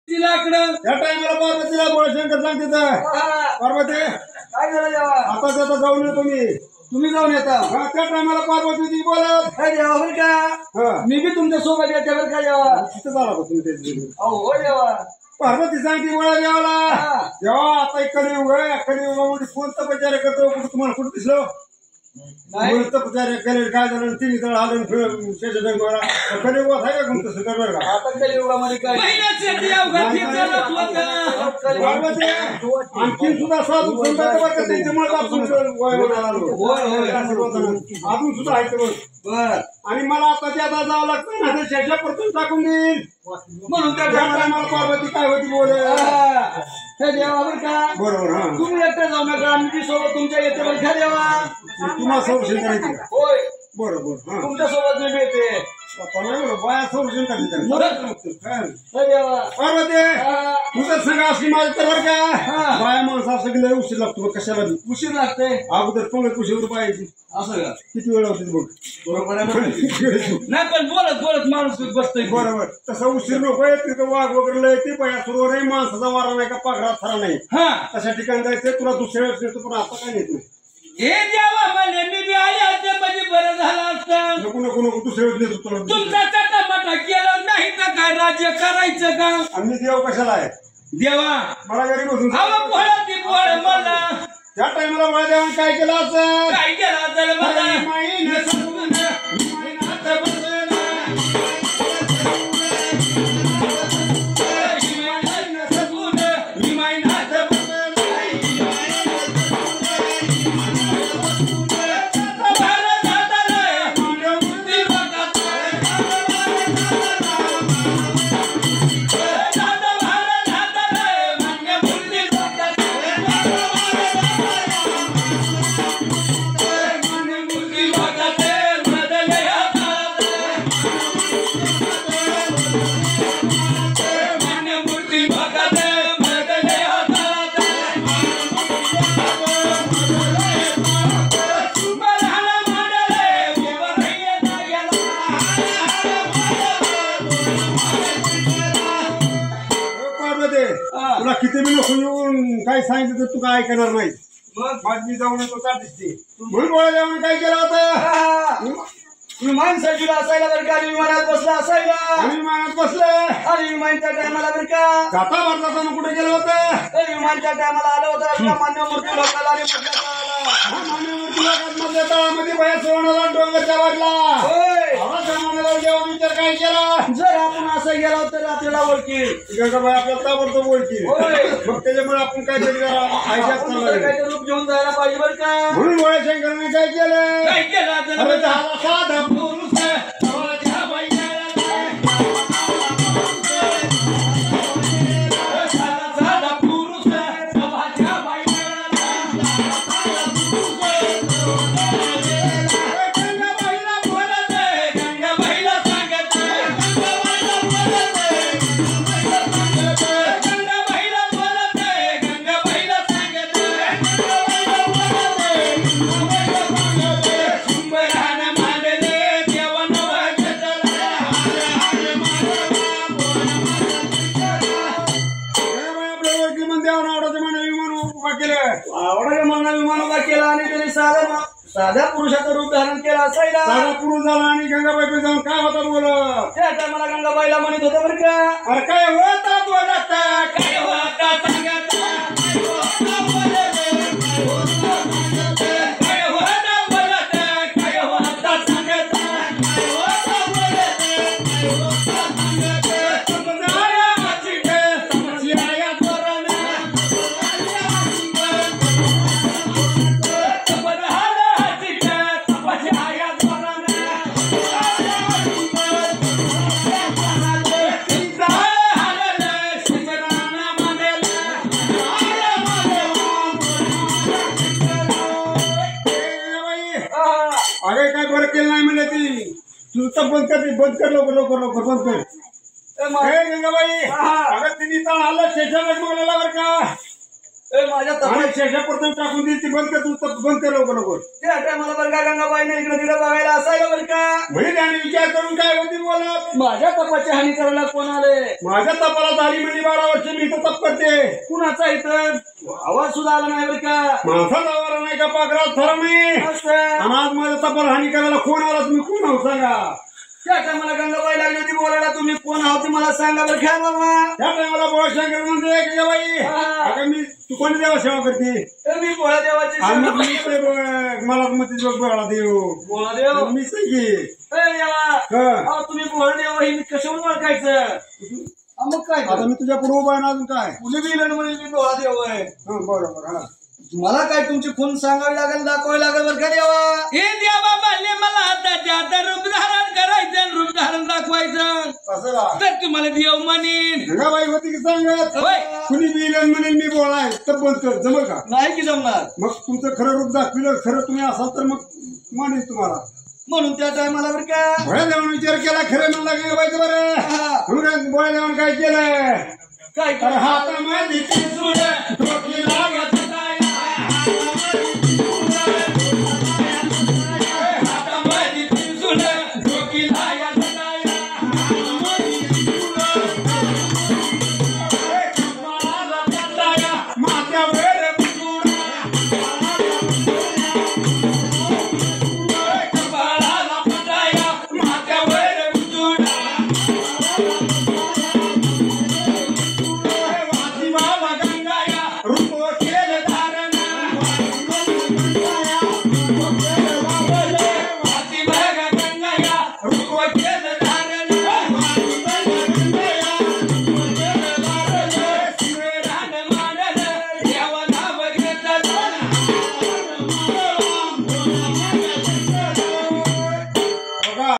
तिलाकडं त्या टाइमला पार्वतीला बोळशंकर सांगते पार्वती काय झालं देवा? आता जाऊन येतो मी. तुम्ही जाऊन येता? त्या टाइमला पार्वती बोलत काय देवा बरं का? मी बी तुमच्या सोबत येते बरं का देवा? तिथं झाला का तुम्ही त्याची हो देवा. पार्वती सांगते बोला देवाला देवा आता इकडे युगामध्ये कोणतं प्रचार करतो तुम्हाला कुठं दिसलं कोणतं प्रचार केले काय झालं तिन्ही तळ आलं शेषडंगोरा खरे युगात आहे का कोणतं सुधारणार का आता कलियुगामध्ये काय पार्वती आणखी सुद्धा साधू संतांचं बरं का त्यांच्यामुळे आपण अजून सुद्धा आहे बर. आणि मला आता ते आता जावं लागतं ना ते शेषापर्यंत टाकून देईल म्हणून त्या मला पार्वती काय होती बोले हे देवा बरं का? बरोबर हा तुम्ही एकटे जाऊ नका आम्ही सोबत तुमच्या येते बरं का देवा? तुम्हाला संरक्षण करायचं का होय बरोबर हा तुमच्या सोबत मी येते. बाया संरक्षण करायचं पार्वती तुझं सांगा असली माझ्या तर बरं का बाया माणसं असं की लय उशीर लागतो कशाला उशीर लागते अगोदर पंगत उशीर पाहिजे असं का? किती वेळ होती बघ बरोबर आहे. नाही पण बोलत बोलत माणूस बसतोय बरोबर तसा उशीर नको तिथं वाघ वगैरे लय ते बाया सुरू नाही माणसाचा वारा नाही का पाखरा थरा नाही हा तशा ठिकाणी जायचं तुला दुसऱ्या वेळेस नेतो पण आता काय नेत नाही हे देवा मला मी बी आले असते म्हणजे बरं झालं असतं. नको नको नको दुसऱ्या वेळेस नेतो तुला तुमचा चटामटा केलं नाही तर काय राज्य करायचं का? आम्ही देव कशाला आहे देवा मला घरी बसून हवा पोळा ती पोळ मला त्या टाइमला वळा देवाने काय केलं असं काय केलं असेल मला तुला किती मी नको येऊन काय सांगितलं तर तू काय ऐकणार नाही मग मी जाऊन येतो का दिसते म्हणून गोळ्या देवाने काय केलं होतं तुम्ही माणसाची असायला बरं का? विमानात बसला असायला आम्ही विमानात बसलं आणि विमानच्या टायमाला बरं का? जाता भरताना कुठे गेलं होतं तर विमानच्या टायमाला आलं होतं आपल्या मान्य मूर्ती लोकांना आणि मधल्या तळामध्ये बाया सोडणारा डोंगरच्या वाटला जेव्हा विचार काय केला जर आपण असं गेलो तर आपल्याला ओळखील गंगाबाई आपल्याला ताबडतोब ओळखील मग त्याच्यामुळे आपण काहीतरी काहीतरी रूप घेऊन जायला पाहिजे बरं का? म्हणून गोळ्या शंकरांनी काय केलं साधा पुरुष विमान उभा केला आणि त्याने साध्या पुरुषाचं रूप धारण केलं असायला साधा पुरुष झाला आणि गंगाबाई जाऊन काय होता बोल त्या टायमाला गंगाबाईला म्हणत होतं बरं का? अरे काय होता बोलत काय होता अरे काय बरं केलं नाही म्हणलं ती तुझं बंद कर लवकर बंद कर गंगाबाई अगं तिने तर आलं स्टेशनवर बोलायला बरं का माझ्या आणि तपास शेषापर्यंत टाकून दिली ती बंद कर तू बंद कर लवकर लवकर त्या टायमाला बरं का गंगाबाईने इकडे तिकडे बघायला असायला बरं का म्हणजे त्याने विचार करून काय होती बोलत माझ्या तपाची हानी करायला कोण आले माझ्या तपाला झाली म्हणजे 12 वर्ष मी इथं तप करते कुणाचा इथं आवाज सुद्धा आला नाही बरं का माणसाचा आवाज नाही का पाकरात थर मी असं आणि आज माझ्या तपाला हानी करायला कोण आला तुम्ही कोण आहोत सांगा त्या टायमाला गंगाबाई लागली होती बोलायला तुम्ही कोण आहोत ते मला सांगा बरं काय बाबा त्या टायमाला बोळा शंकर म्हणते की बाई अगं मी तू कोणी देवा सेवा करते तर मी भोळा देवाची आणि सेवा मी ते मला मग तिथे बघा देऊ भोळा देव मी की ए देवा अहो, तुम्ही भोळा देव हे मी कशावरून ओळखायचं मग काय आता मी तुझ्या पुढे उभा आहे ना अजून काय मुली बिलन म्हणजे मी भोळा देव आहे बरोबर हा मला काय तुमची खून सांगावी लागेल दाखवावी लागेल बरं का देवा हे देवा बाल्य मला आता रूप धारण करायचं आणि रूप धारण दाखवायचं असं का तर तुम्हाला देव म्हणेन गंगाबाई होती की सांगत होय. कुणी बिलन म्हणेल मी बोलाय तर बंद कर जमल का नाही की जमणार मग तुमचं खरं रूप दाखविलं खरं तुम्ही असाल तर मग मानेल तुम्हाला म्हणून त्या टायमाला बरं का भोळ्या देवानं विचार केला खरं म्हणला गंगाबाईचं बरं हा. म्हणून भोळ्या देवानं काय केलं काय तर हातामध्ये त्रिशूळ, डोकीला गजराया. हातामध्ये त्रिशूळ, डोकीला गजराया. कपाळाला गजराया, माथ्यावर मुकुटा. कपाळाला पटाया, माथ्यावर मुकुटा.